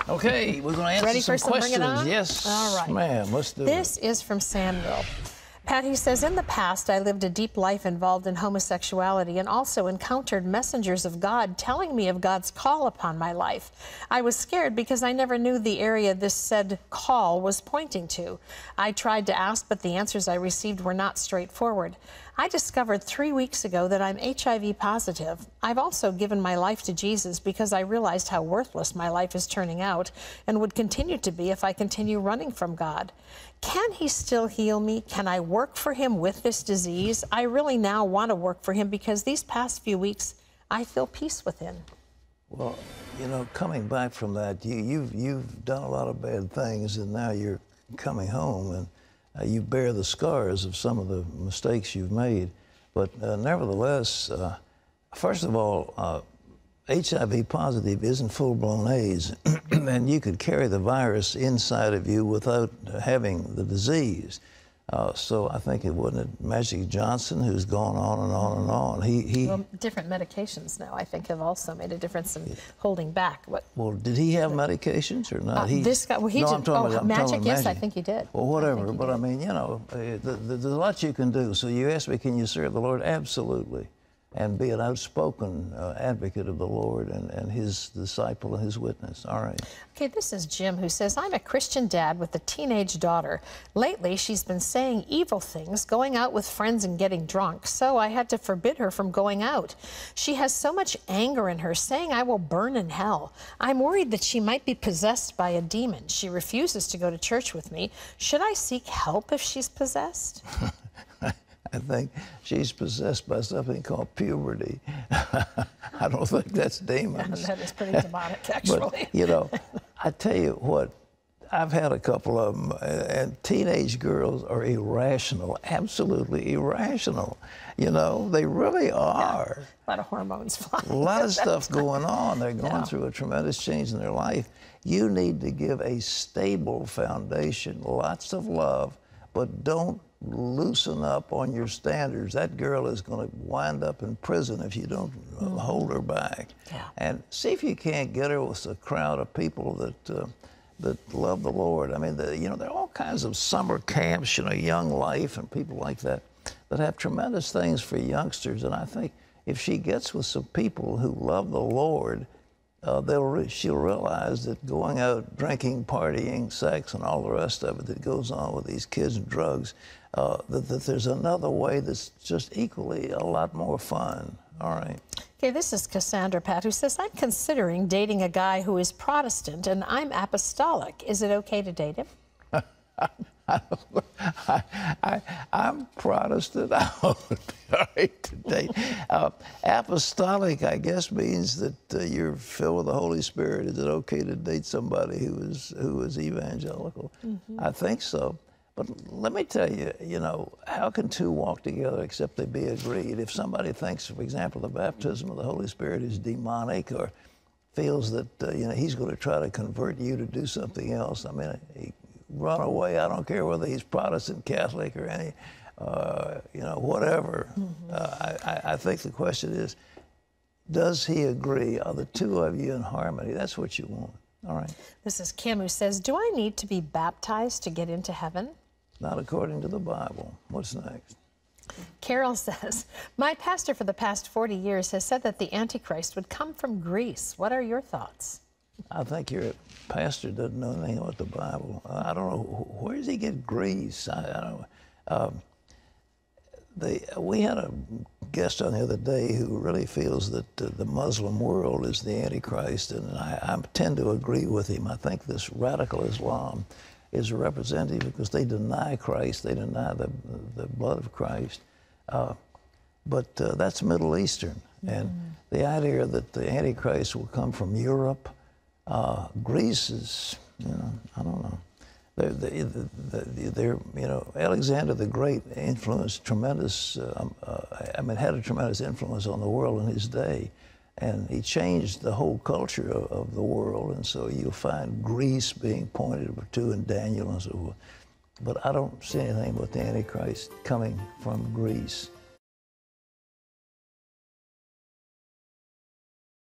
Okay, we're going to answer Ready some for some questions. Bring It On? Yes, all right, ma'am. Let's do it. This is from Samuel. Pat, he says, in the past, I lived a deep life involved in homosexuality and also encountered messengers of God telling me of God's call upon my life. I was scared because I never knew the area this said call was pointing to. I tried to ask, but the answers I received were not straightforward. I discovered 3 weeks ago that I'm HIV positive. I've also given my life to Jesus because I realized how worthless my life is turning out and would continue to be if I continue running from God. Can he still heal me? Can I work for him with this disease? I really now want to work for him because these past few weeks, I feel peace within. Well, you know, coming back from that, you've done a lot of bad things, and now you're coming home, and you bear the scars of some of the mistakes you've made. But nevertheless, first of all, HIV positive isn't full-blown AIDS, and you could carry the virus inside of you without having the disease. So I think it wasn't Magic Johnson who's gone on and on and on. Well, different medications now, I think, have also made a difference in holding back. Well, did he have medications or not? This guy, well, he no, did. I'm talking about Magic, yes, Magic. I think he did. Well, whatever. But I mean, you know, there's a lot you can do. So you asked me, can you serve the Lord? Absolutely. And be an outspoken advocate of the Lord and his disciple and his witness. All right. Okay, this is Jim who says, I'm a Christian dad with a teenage daughter. Lately, she's been saying evil things, going out with friends and getting drunk, so I had to forbid her from going out. She has so much anger in her, saying I will burn in hell. I'm worried that she might be possessed by a demon. She refuses to go to church with me. Should I seek help if she's possessed? I think she's possessed by something called puberty. I don't think that's demons. That is pretty demonic, actually. But, you know, I tell you what, I've had a couple of them, and teenage girls are irrational, absolutely irrational. You know, they really are. Yeah, a lot of hormones flying. A lot of stuff going on. They're going through a tremendous change in their life. You need to give a stable foundation, lots of love, but don't loosen up on your standards. That girl is going to wind up in prison if you don't hold her back. Yeah. And see if you can't get her with a crowd of people that love the Lord. I mean, you know, there are all kinds of summer camps, you know, Young Life and people like that have tremendous things for youngsters. And I think if she gets with some people who love the Lord, she'll realize that going out, drinking, partying, sex, and all the rest of it that goes on with these kids and drugs, that there's another way that's just equally a lot more fun. All right. Okay, this is Cassandra, Pat, who says, I'm considering dating a guy who is Protestant, and I'm apostolic. Is it okay to date him? I'm Protestant. I would be all right to date. Apostolic, I guess, means that you're filled with the Holy Spirit. Is it okay to date somebody who is evangelical? I think so. But let me tell you, you know, how can two walk together except they be agreed? If somebody thinks, for example, the baptism of the Holy Spirit is demonic, or feels that you know, he's going to try to convert you to do something else, I mean, run away. I don't care whether he's Protestant, Catholic, or any, you know, whatever. I think the question is, does he agree? Are the two of you in harmony? That's what you want. All right. This is Kim, who says, do I need to be baptized to get into heaven? Not according to the Bible. What's next? Carol says, my pastor for the past 40 years has said that the Antichrist would come from Greece. What are your thoughts? I think your pastor doesn't know anything about the Bible. I don't know, where does he get Greece? I don't know. We had a guest on the other day who really feels that the Muslim world is the Antichrist, and I tend to agree with him. I think this radical Islam is a representative because they deny Christ, they deny the blood of Christ. But that's Middle Eastern, and the idea that the Antichrist will come from Europe, Greece is, you know, I don't know. They're, you know, Alexander the Great influenced tremendous, I mean, had a tremendous influence on the world in his day. And he changed the whole culture of the world. And so you'll find Greece being pointed to in Daniel and so forth. But I don't see anything about the Antichrist coming from Greece.